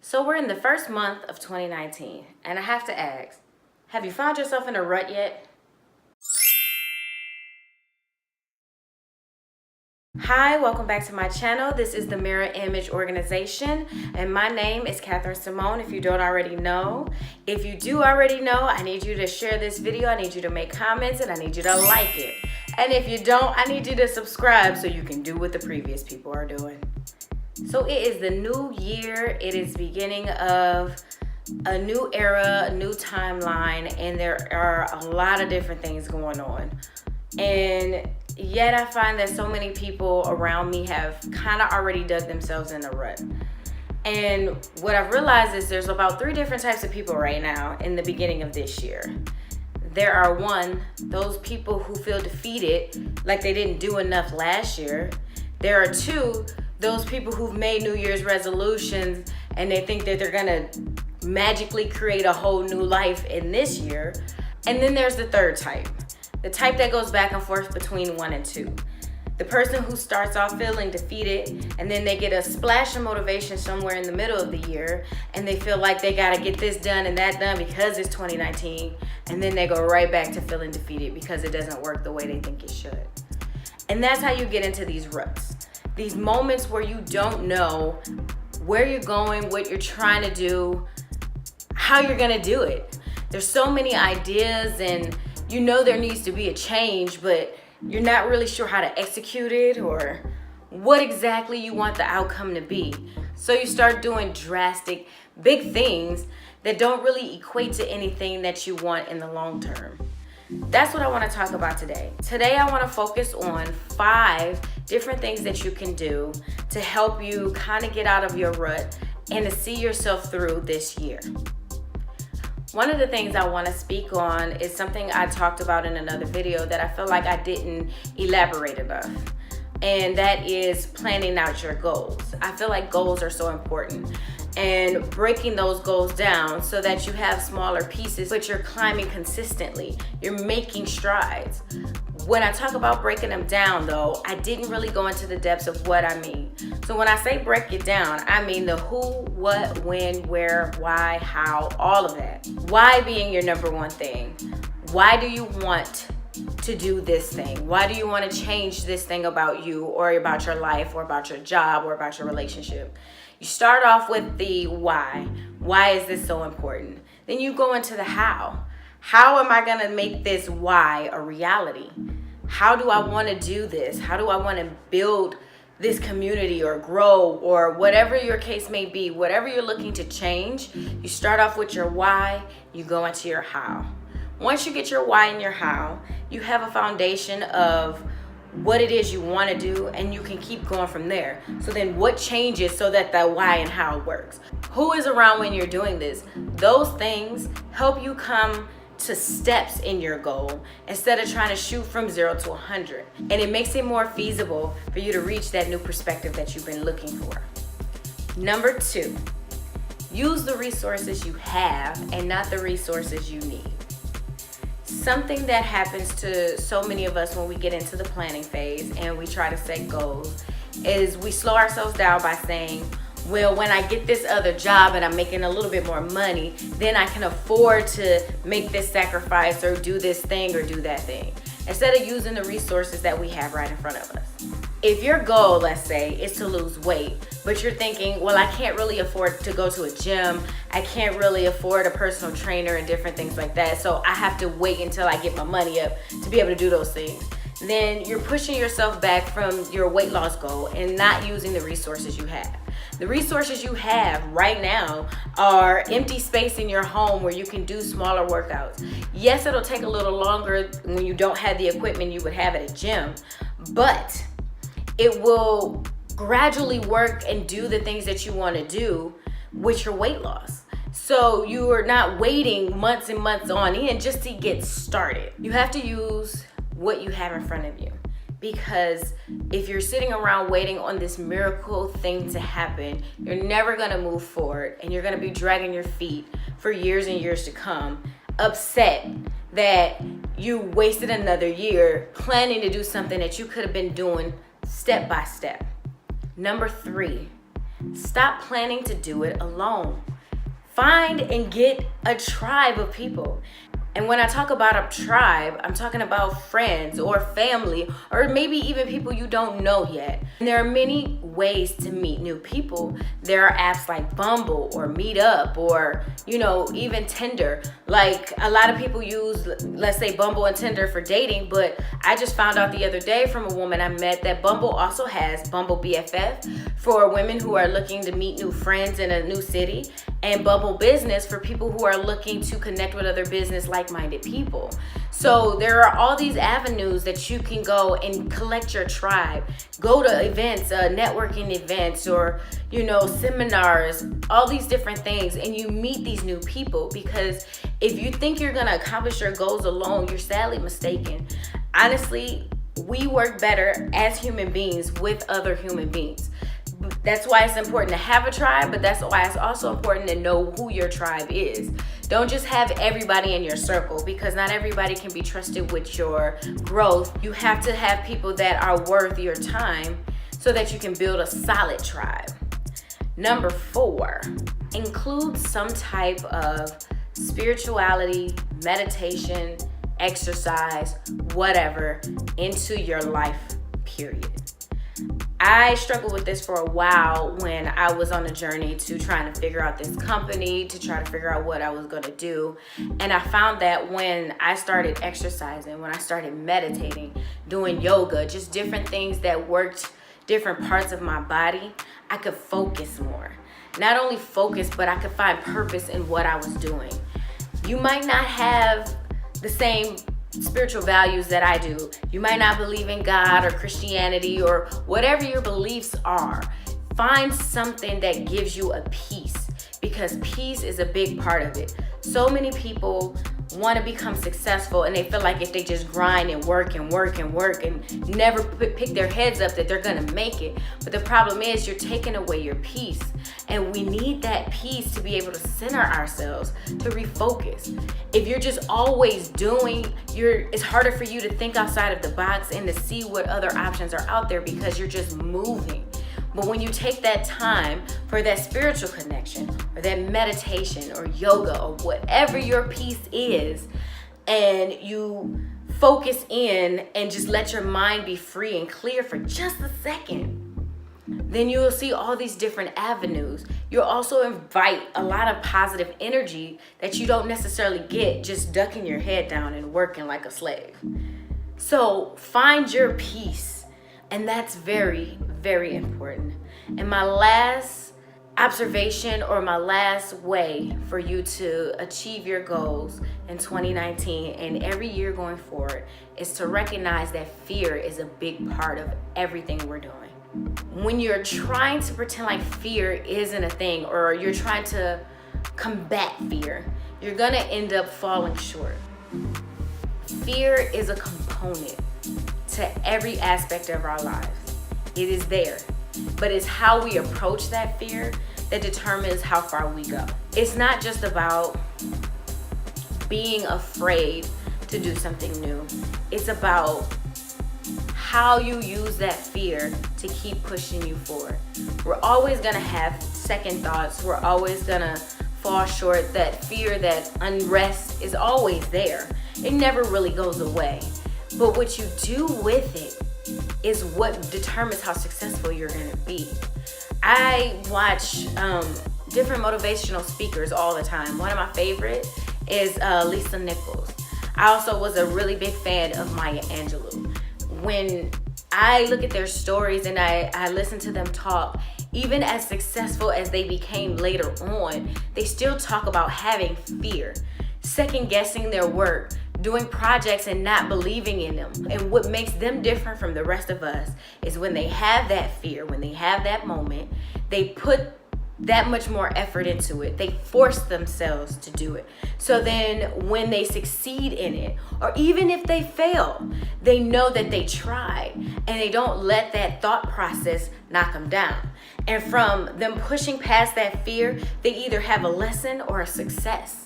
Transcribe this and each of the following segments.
So we're in the first month of 2019, and I have to ask, have you found yourself in a rut yet? Hi, welcome back to my channel. This is the Mirror Image Organization, and my name is Catherine Simone, if you don't already know. If you do already know, I need you to share this video, I need you to make comments, and I need you to like it. And if you don't, I need you to subscribe so you can do what the previous people are doing. So it is the new year, it is beginning of a new era, a new timeline, and there are a lot of different things going on. And yet I find that so many people around me have kind of already dug themselves in a rut. And what I've realized is there's about 3 different types of people right now in the beginning of this year. There are those people who feel defeated, like they didn't do enough last year. There are 2, those people who've made New Year's resolutions and they think that they're gonna magically create a whole new life in this year. And then there's the 3rd type, the type that goes back and forth between 1 and 2. The person who starts off feeling defeated and then they get a splash of motivation somewhere in the middle of the year and they feel like they gotta get this done and that done because it's 2019, and then they go right back to feeling defeated because it doesn't work the way they think it should. And that's how you get into these ruts. These moments where you don't know where you're going, what you're trying to do, how you're gonna do it. There's so many ideas and you know there needs to be a change, but you're not really sure how to execute it or what exactly you want the outcome to be. So you start doing drastic, big things that don't really equate to anything that you want in the long term. That's what I want to talk about today. Today I want to focus on 5 different things that you can do to help you kind of get out of your rut and to see yourself through this year. One of the things I want to speak on is something I talked about in another video that I feel like I didn't elaborate enough, and that is planning out your goals. I feel like goals are so important, and breaking those goals down so that you have smaller pieces, but you're climbing consistently. You're making strides. When I talk about breaking them down though, I didn't really go into the depths of what I mean. So when I say break it down, I mean the who, what, when, where, why, how, all of that. Why being your number one thing. Why do you want to do this thing? Why do you want to change this thing about you or about your life or about your job or about your relationship? You start off with the why. Why is this so important? Then you go into the how. How am I gonna make this why a reality? How do I wanna do this? How do I wanna build this community or grow or whatever your case may be, whatever you're looking to change, you start off with your why, you go into your how. Once you get your why and your how, you have a foundation of what it is you want to do, and you can keep going from there. So then what changes so that the why and how works? Who is around when you're doing this? Those things help you come to steps in your goal instead of trying to shoot from 0 to 100. And it makes it more feasible for you to reach that new perspective that you've been looking for. Number 2, use the resources you have and not the resources you need. Something that happens to so many of us when we get into the planning phase and we try to set goals is we slow ourselves down by saying, well, when I get this other job and I'm making a little bit more money, then I can afford to make this sacrifice or do this thing or do that thing, instead of using the resources that we have right in front of us. If your goal, let's say, is to lose weight, but you're thinking, well, I can't really afford to go to a gym, I can't really afford a personal trainer and different things like that, so I have to wait until I get my money up to be able to do those things, then you're pushing yourself back from your weight loss goal and not using the resources you have. The resources you have right now are empty space in your home where you can do smaller workouts. Yes, it'll take a little longer when you don't have the equipment you would have at a gym, but it will gradually work and do the things that you want to do with your weight loss. So you are not waiting months and months on end just to get started. You have to use what you have in front of you, because if you're sitting around waiting on this miracle thing to happen, you're never gonna move forward and you're gonna be dragging your feet for years and years to come, upset that you wasted another year planning to do something that you could have been doing step by step. Number 3, Stop planning to do it alone. Find and get a tribe of people. And when I talk about a tribe, I'm talking about friends or family or maybe even people you don't know yet. And there are many ways to meet new people. There are apps like Bumble or Meetup or, even Tinder. Like a lot of people use, let's say, Bumble and Tinder for dating, but I just found out the other day from a woman I met that Bumble also has Bumble BFF for women who are looking to meet new friends in a new city, and Bumble Business for people who are looking to connect with other business like-minded people. So there are all these avenues that you can go and collect your tribe. Go to events, networking events, or seminars, all these different things, and you meet these new people. Because if you think you're gonna accomplish your goals alone, you're sadly mistaken. Honestly, we work better as human beings with other human beings. That's why it's important to have a tribe, but that's why it's also important to know who your tribe is. Don't just have everybody in your circle, because not everybody can be trusted with your growth. You have to have people that are worth your time so that you can build a solid tribe. Number 4, include some type of spirituality, meditation, exercise, whatever, into your life, period. I struggled with this for a while when I was on a journey to trying to figure out this company, to try to figure out what I was going to do. And I found that when I started exercising, when I started meditating, doing yoga, just different things that worked different parts of my body, I could focus more. Not only focus, but I could find purpose in what I was doing. You might not have the same spiritual values that I do. You might not believe in God or Christianity or whatever your beliefs are. Find something that gives you a peace, because peace is a big part of it. So many people want to become successful and they feel like if they just grind and work and never pick their heads up that they're going to make it. But the problem is you're taking away your peace, and we need that peace to be able to center ourselves, to refocus. If you're just always doing, it's harder for you to think outside of the box and to see what other options are out there because you're just moving. But when you take that time for that spiritual connection or that meditation or yoga or whatever your piece is, and you focus in and just let your mind be free and clear for just a second, then you will see all these different avenues. You'll also invite a lot of positive energy that you don't necessarily get just ducking your head down and working like a slave. So find your peace, and that's very, very important. And my last observation, or my last way for you to achieve your goals in 2019 and every year going forward, is to recognize that fear is a big part of everything we're doing. When you're trying to pretend like fear isn't a thing, or you're trying to combat fear, you're gonna end up falling short. Fear is a component to every aspect of our lives. It is there, but it's how we approach that fear that determines how far we go. It's not just about being afraid to do something new. It's about how you use that fear to keep pushing you forward. We're always gonna have second thoughts. We're always gonna fall short. That fear, that unrest is always there. It never really goes away. But what you do with it is what determines how successful you're gonna be. I watch different motivational speakers all the time. One of my favorite is Lisa Nichols. I also was a really big fan of Maya Angelou. When I look at their stories and I listen to them talk, even as successful as they became later on, they still talk about having fear, second guessing their work, doing projects and not believing in them. And what makes them different from the rest of us is when they have that fear, when they have that moment, they put that much more effort into it. They force themselves to do it. So then when they succeed in it, or even if they fail, they know that they tried, and they don't let that thought process knock them down. And from them pushing past that fear, they either have a lesson or a success.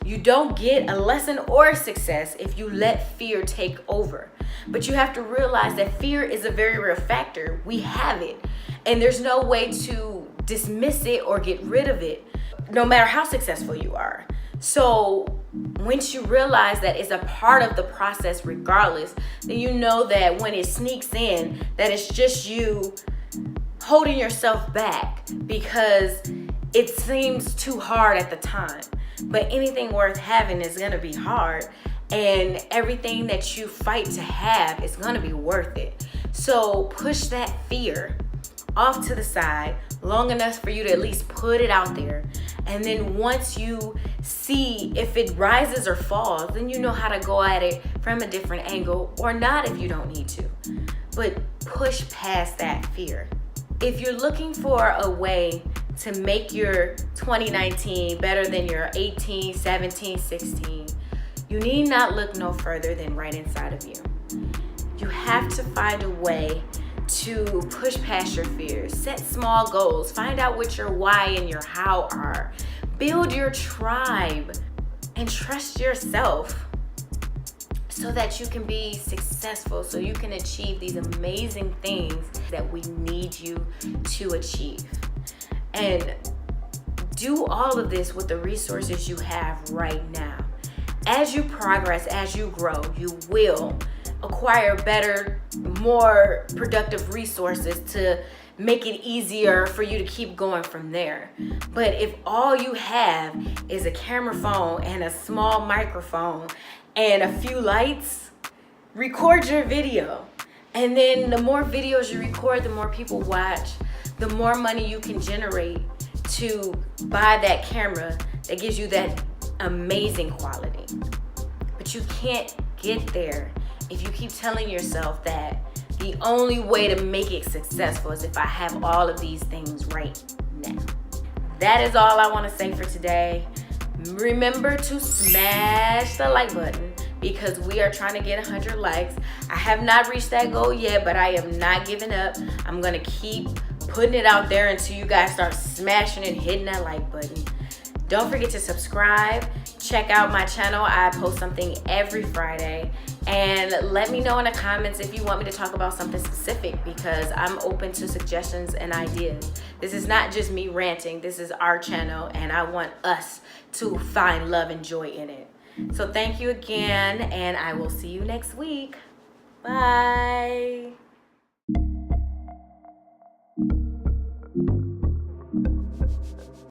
You don't get a lesson or a success if you let fear take over. But you have to realize that fear is a very real factor. We have it. And there's no way to dismiss it or get rid of it, no matter how successful you are. So once you realize that it's a part of the process regardless, then you know that when it sneaks in, that it's just you holding yourself back because it seems too hard at the time. But anything worth having is gonna be hard, and everything that you fight to have is gonna be worth it. So push that fear off to the side long enough for you to at least put it out there. And then once you see if it rises or falls, then you know how to go at it from a different angle, or not if you don't need to. But push past that fear. If you're looking for a way to make your 2019 better than your 18, 17, 16, you need not look no further than right inside of you. You have to find a way to push past your fears, set small goals, find out what your why and your how are, build your tribe, and trust yourself so that you can be successful, so you can achieve these amazing things that we need you to achieve. And do all of this with the resources you have right now. As you progress, as you grow, you will acquire better, more productive resources to make it easier for you to keep going from there. But if all you have is a camera phone and a small microphone and a few lights, record your video. And then the more videos you record, the more people watch, the more money you can generate to buy that camera that gives you that amazing quality. But you can't get there if you keep telling yourself that the only way to make it successful is if I have all of these things right now. That is all I want to say for today. Remember to smash the like button because we are trying to get 100 likes. I have not reached that goal yet, but I am not giving up. I'm going to keep putting it out there until you guys start smashing and hitting that like button. Don't forget to subscribe. Check out my channel. I post something every Friday. And let me know in the comments if you want me to talk about something specific, because I'm open to suggestions and ideas. This is not just me ranting. This is our channel, and I want us to find love and joy in it. So thank you again, and I will see you next week. Bye.